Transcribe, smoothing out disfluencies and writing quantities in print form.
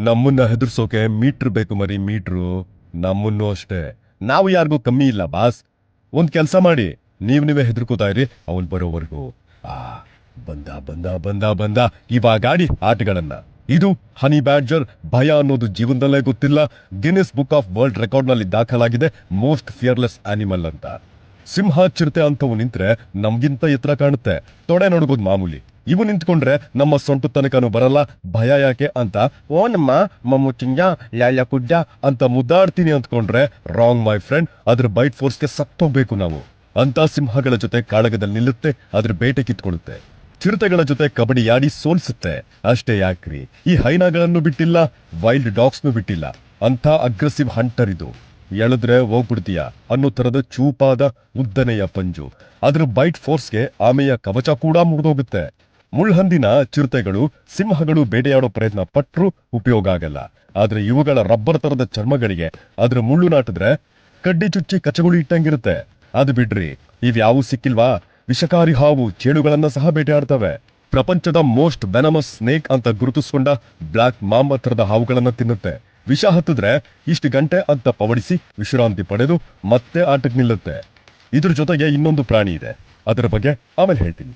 ನಮ್ಮನ್ನ ಹೆದರ್ಸೋಕೆ ಮೀಟ್ರ್ ಬೇಕು ಮರಿ, ಮೀಟ್ರು. ನಮ್ಮನ್ನು ಅಷ್ಟೇ. ನಾವು ಯಾರಿಗೂ ಕಮ್ಮಿ ಇಲ್ಲ ಬಾಸ್. ಒಂದ್ ಕೆಲ್ಸ ಮಾಡಿ, ನೀವೇ ಹೆದರ್ಕೋತಾ ಇರಿ ಅವನ್ ಬರೋವರೆಗೂ. ಆ ಬಂದ ಬಂದ ಬಂದ ಬಂದ ಇವಾಗ ಆಡಿ ಆಟಗಳನ್ನ. ಇದು ಹನಿ ಬ್ಯಾಡ್ಜರ್. ಭಯ ಅನ್ನೋದು ಜೀವನದಲ್ಲೇ ಗೊತ್ತಿಲ್ಲ. Guinness book of world record ನಲ್ಲಿ ದಾಖಲಾಗಿದೆ ಮೋಸ್ಟ್ ಫಿಯರ್ಲೆಸ್ ಆನಿಮಲ್ ಅಂತ. ಸಿಂಹ, ಚಿರತೆ ಅಂತವು ನಿಂತ್ರೆ ನಮ್ಗಿಂತ ಎತ್ತರ ಕಾಣುತ್ತೆ. ತೊಡೆ ನಡುಗೋದು ಮಾಮೂಲಿ. ಇವು ನಿಂತ್ಕೊಂಡ್ರೆ ನಮ್ಮ ಸೊಂಟು ತನಕನೂ ಬರಲ್ಲ. ಭಯ ಯಾಕೆ ಅಂತ ಓ ನಮ್ಮ ಮಮ್ಮುಚಿಂಜ ಲ್ಯಾಲ್ಯ ಕುಡ್ಡ ಅಂತ ಮುದ್ದಾಡ್ತೀನಿ ಅಂದ್ಕೊಂಡ್ರೆ ರಾಂಗ್ ಮೈ ಫ್ರೆಂಡ್. ಅದ್ರ ಬೈಟ್ ಫೋರ್ಸ್ಗೆ ಸತ್ತೋಗ್ಬೇಕು ನಾವು. ಅಂತ ಸಿಂಹಗಳ ಜೊತೆ ಕಾಳಗದಲ್ಲಿ ನಿಲ್ಲುತ್ತೆ, ಅದ್ರ ಬೇಟೆ ಕಿತ್ಕೊಳ್ಳುತ್ತೆ. ಚಿರತೆಗಳ ಜೊತೆ ಕಬಡ್ಡಿ ಆಡಿ ಸೋಲ್ಸುತ್ತೆ. ಅಷ್ಟೇ ಯಾಕ್ರಿ, ಈ ಹೈನಾಗಳನ್ನು ಬಿಟ್ಟಿಲ್ಲ, ವೈಲ್ಡ್ ಡಾಗ್ಸ್ನು ಬಿಟ್ಟಿಲ್ಲ. ಅಂತ ಅಗ್ರೆಸಿವ್ ಹಂಟರ್ ಇದು. ಎಳೆದ್ರೆ ಹೋಗ್ಬಿಡ್ತೀಯ ಅನ್ನೋ ತರದ ಚೂಪಾದ ಉದ್ದನೆಯ ಪಂಜು. ಅದ್ರ ಬೈಟ್ ಫೋರ್ಸ್ಗೆ ಆಮೆಯ ಕವಚ ಕೂಡ ಮುರಿದೋಗುತ್ತೆ. ಮುಳ್ಹಂದಿನ ಚಿರತೆಗಳು, ಸಿಂಹಗಳು ಬೇಟೆಯಾಡೋ ಪ್ರಯತ್ನ ಪಟ್ರೂ ಉಪಯೋಗ ಆಗಲ್ಲ. ಆದ್ರೆ ಇವುಗಳ ರಬ್ಬರ್ ತರದ ಚರ್ಮಗಳಿಗೆ ಅದ್ರ ಮುಳ್ಳು ನಾಟಿದ್ರೆ ಕಡ್ಡಿ ಚುಚ್ಚಿ ಕಚ್ಚಗಳು ಇಟ್ಟಂಗಿರುತ್ತೆ. ಅದು ಬಿಡ್ರಿ, ಇವ್ಯಾವೂ ಸಿಕ್ಕಿಲ್ವಾ? ವಿಷಕಾರಿ ಹಾವು ಚೇಳುಗಳನ್ನ ಸಹ ಬೇಟೆಯಾಡ್ತವೆ. ಪ್ರಪಂಚದ ಮೋಸ್ಟ್ ವೆನಮಸ್ ಸ್ನೇಕ್ ಅಂತ ಗುರುತಿಸ್ಕೊಂಡ ಬ್ಲಾಕ್ ಮಾಂಬಾ ತರದ ಹಾವುಗಳನ್ನ ತಿನ್ನುತ್ತೆ. ವಿಷ ಹತ್ತಿದ್ರೆ ಇಷ್ಟು ಗಂಟೆ ಅಂತ ಪವಡಿಸಿ ವಿಶ್ರಾಂತಿ ಪಡೆದು ಮತ್ತೆ ಆಟಕ್ಕೆ ನಿಲ್ಲುತ್ತೆ. ಇದ್ರ ಜೊತೆಗೆ ಇನ್ನೊಂದು ಪ್ರಾಣಿ ಇದೆ, ಅದರ ಬಗ್ಗೆ ಆಮೇಲೆ ಹೇಳ್ತೀನಿ.